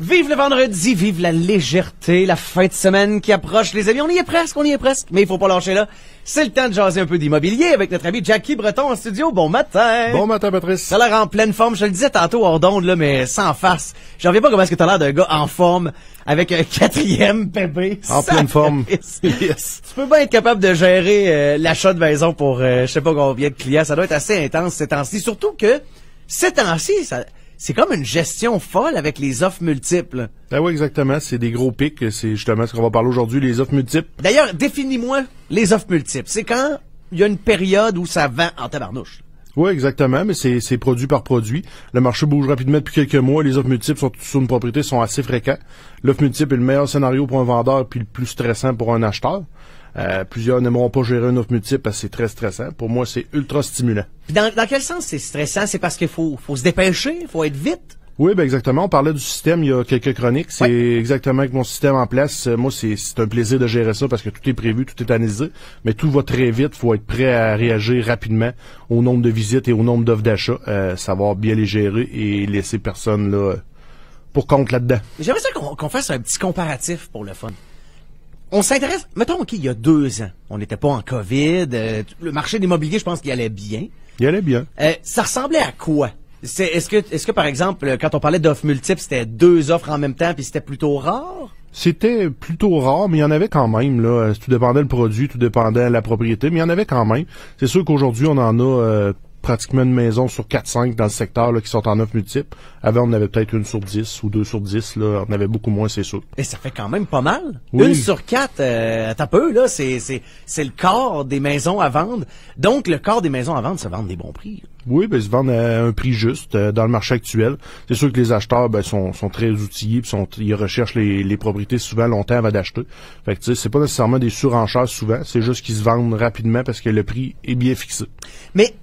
Vive le vendredi, vive la légèreté, la fin de semaine qui approche, les amis. On y est presque, mais il faut pas lâcher là. C'est le temps de jaser un peu d'immobilier avec notre ami Jackie Breton en studio. Bon matin! Bon matin, Patrice. Ça a l'air en pleine forme. Je te le disais tantôt hors d'onde, là, mais sans farce. J'en reviens pas comment est-ce que t'as l'air d'un gars en forme avec un 4e bébé. En pleine forme. Yes. Tu peux bien être capable de gérer l'achat de maison pour je sais pas combien de clients. Ça doit être assez intense ces temps-ci. Surtout que ces temps-ci, c'est comme une gestion folle avec les offres multiples. Ah oui, exactement. C'est des gros pics. C'est justement ce qu'on va parler aujourd'hui, les offres multiples. D'ailleurs, définis-moi les offres multiples. C'est quand il y a une période où ça vend en tabarnouche. Oui, exactement, mais c'est produit par produit. Le marché bouge rapidement depuis quelques mois. Les offres multiples sur une propriété sont assez fréquents. L'offre multiple est le meilleur scénario pour un vendeur puis le plus stressant pour un acheteur. Plusieurs n'aimeront pas gérer une offre multiple parce que c'est très stressant. Pour moi, c'est ultra stimulant. Puis dans quel sens c'est stressant? C'est parce qu'il faut se dépêcher, il faut être vite? Oui, ben exactement. On parlait du système il y a quelques chroniques. C'est exactement avec mon système en place. Moi, c'est un plaisir de gérer ça parce que tout est prévu, tout est analysé. Mais tout va très vite. Il faut être prêt à réagir rapidement au nombre de visites et au nombre d'offres d'achat. Savoir bien les gérer et laisser personne là pour compte là-dedans. J'aimerais ça qu'on fasse un petit comparatif pour le fun. On s'intéresse, mettons, OK, il y a 2 ans, on n'était pas en COVID, le marché de l'immobilier, je pense qu'il allait bien. Il allait bien. Ça ressemblait à quoi? Est-ce que, par exemple, quand on parlait d'offres multiples, c'était 2 offres en même temps, puis c'était plutôt rare? C'était plutôt rare, mais il y en avait quand même, là. Tout dépendait le produit, tout dépendait de la propriété, mais il y en avait quand même. C'est sûr qu'aujourd'hui, on en a pratiquement une maison sur 4-5 dans le secteur là, qui sont en offre multiple. Avant, on avait peut-être 1 sur 10 ou 2 sur 10. Là. On avait beaucoup moins, c'est sûr. Et ça fait quand même pas mal. Oui. 1 sur 4, t'as peu, là, c'est le quart des maisons à vendre. Donc, le quart des maisons à vendre se vendent des bons prix. Oui, ben, ils se vendent à un prix juste dans le marché actuel. C'est sûr que les acheteurs sont très outillés puis ils recherchent les propriétés souvent longtemps avant d'acheter. Fait que tu sais, c'est pas nécessairement des surenchères souvent, c'est juste qu'ils se vendent rapidement parce que le prix est bien fixé. Mais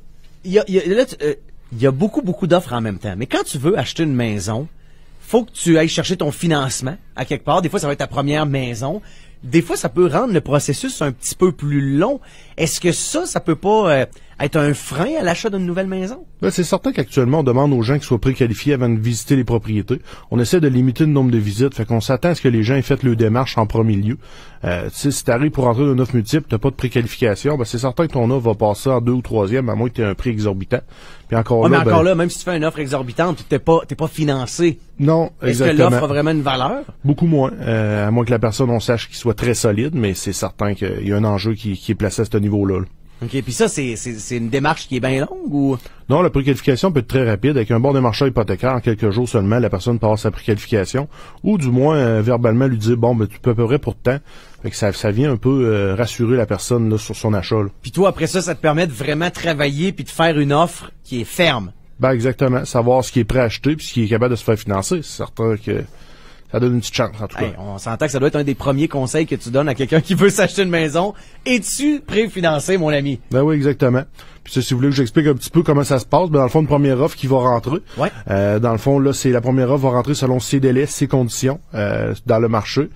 il y a beaucoup d'offres en même temps. Mais quand tu veux acheter une maison, faut que tu ailles chercher ton financement à quelque part. Des fois, ça va être ta première maison. Des fois, ça peut rendre le processus un petit peu plus long. Est-ce que ça peut pas être un frein à l'achat d'une nouvelle maison? Ben, c'est certain qu'actuellement, on demande aux gens qui soient préqualifiés avant de visiter les propriétés. On essaie de limiter le nombre de visites, fait qu'on s'attend à ce que les gens aient fait le démarche en premier lieu. Si t'arrives pour rentrer dans une offre multiple, t'as pas de préqualification, ben c'est certain que ton offre va passer en 2 ou 3e, à moins que tu aies un prix exorbitant. Puis encore là, mais encore là, même si tu fais une offre exorbitante, t'es pas financé. Non, exactement. Est-ce que l'offre a vraiment une valeur? Beaucoup moins. À moins que la personne, on sache qu'il soit très solide, mais c'est certain qu'il y a un enjeu qui est placé à ce niveau-là. OK, puis ça, c'est une démarche qui est bien longue ou? Non, la préqualification peut être très rapide. Avec un bon démarcheur hypothécaire, en quelques jours seulement, la personne passe sa préqualification. Ou du moins, verbalement, lui dire, bon, ben, tu peux à peu près pour temps. Fait que ça vient un peu rassurer la personne là, sur son achat. Là. Puis toi, après ça te permet de vraiment travailler puis de faire une offre qui est ferme. Ben, exactement. Savoir ce qui est prêt à acheter puis ce qui est capable de se faire financer. C'est certain que ça donne une petite chance, en tout cas. On s'entend que ça doit être un des premiers conseils que tu donnes à quelqu'un qui veut s'acheter une maison. Es-tu préfinancé, mon ami? Ben oui, exactement. Puis ça, si vous voulez que j'explique un petit peu comment ça se passe, ben dans le fond, une première offre qui va rentrer. Ouais. Dans le fond, là, c'est la première offre va rentrer selon ses délais, ses conditions dans le marché.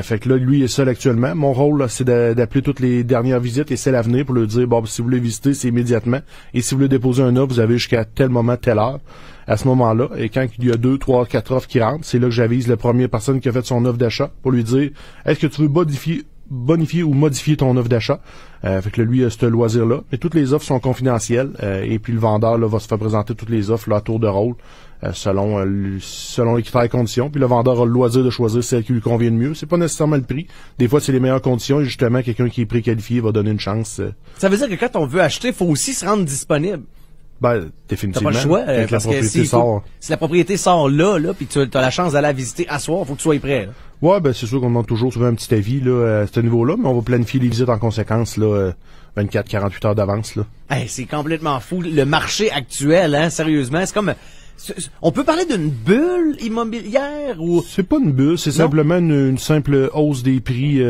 Fait que là, lui est seul actuellement. Mon rôle, là, c'est d'appeler toutes les dernières visites et celles à venir pour lui dire, bon, si vous voulez visiter, c'est immédiatement. Et si vous voulez déposer un offre, vous avez jusqu'à tel moment, telle heure. À ce moment-là, et quand il y a 2, 3, 4 offres qui rentrent, c'est là que j'avise la première personne qui a fait son offre d'achat pour lui dire, est-ce que tu veux bonifier ou modifier ton offre d'achat. Fait que là, lui, il a ce loisir-là. Mais toutes les offres sont confidentielles. Et puis le vendeur là, va se faire présenter toutes les offres là, à tour de rôle selon les critères et conditions. Puis le vendeur a le loisir de choisir celle qui lui convient le mieux. C'est pas nécessairement le prix. Des fois, c'est les meilleures conditions. Et justement, quelqu'un qui est préqualifié va donner une chance. Ça veut dire que quand on veut acheter, il faut aussi se rendre disponible. Ben, définitivement. T'as pas le choix, parce que si la propriété sort là, puis tu as la chance d'aller la visiter à soir, faut que tu sois prêt. Là. Ouais, ben c'est sûr qu'on demande toujours souvent un petit avis là, à ce niveau-là, mais on va planifier les visites en conséquence là, 24-48 heures d'avance. Là. Hey, c'est complètement fou. Le marché actuel, hein, sérieusement, c'est comme... On peut parler d'une bulle immobilière ou... C'est pas une bulle, c'est simplement une simple hausse des prix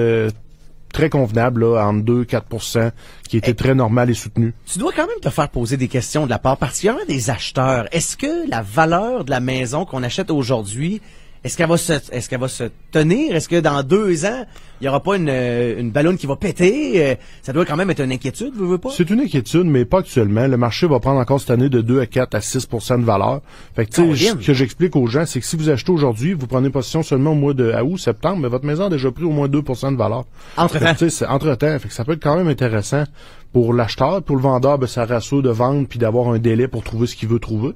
très convenable, là, entre 2-4%, qui était très normal et soutenu. Tu dois quand même te faire poser des questions de la part particulièrement des acheteurs. Est-ce que la valeur de la maison qu'on achète aujourd'hui, est-ce qu'elle va se tenir? Est-ce que dans 2 ans, il y aura pas une ballonne qui va péter? Ça doit quand même être une inquiétude, veux pas? C'est une inquiétude, mais pas actuellement. Le marché va prendre encore cette année de 2 à 4 à 6 % de valeur. Fait que, tu sais, ce que j'explique aux gens, c'est que si vous achetez aujourd'hui, vous prenez possession seulement au mois de août, septembre, mais votre maison a déjà pris au moins 2 % de valeur. Entre-temps. Tu sais, c'est entre-temps. Fait que ça peut être quand même intéressant pour l'acheteur. Pour le vendeur, ben, ça rassure de vendre puis d'avoir un délai pour trouver ce qu'il veut trouver.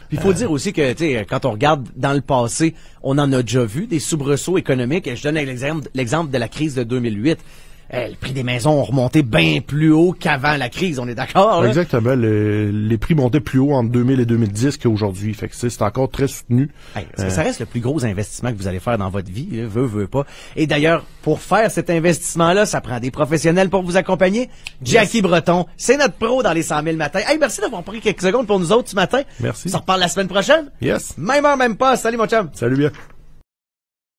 Il faut dire aussi que, tu sais, quand on regarde dans le passé, on en a déjà vu des soubresauts économiques. Je donne l'exemple de la crise de 2008. Le prix des maisons ont remonté bien plus haut qu'avant la crise, on est d'accord? Là? Exactement. Les prix montaient plus haut entre 2000 et 2010 qu'aujourd'hui. Fait que c'est encore très soutenu. Parce que ça reste le plus gros investissement que vous allez faire dans votre vie, là, veut pas. Et d'ailleurs, pour faire cet investissement-là, ça prend des professionnels pour vous accompagner. Jackie Breton, c'est notre pro dans les 100 000 matins. Hey, merci d'avoir pris quelques secondes pour nous autres ce matin. Merci. On se reparle la semaine prochaine. Yes. Même heure, même pas. Salut mon chum. Salut bien.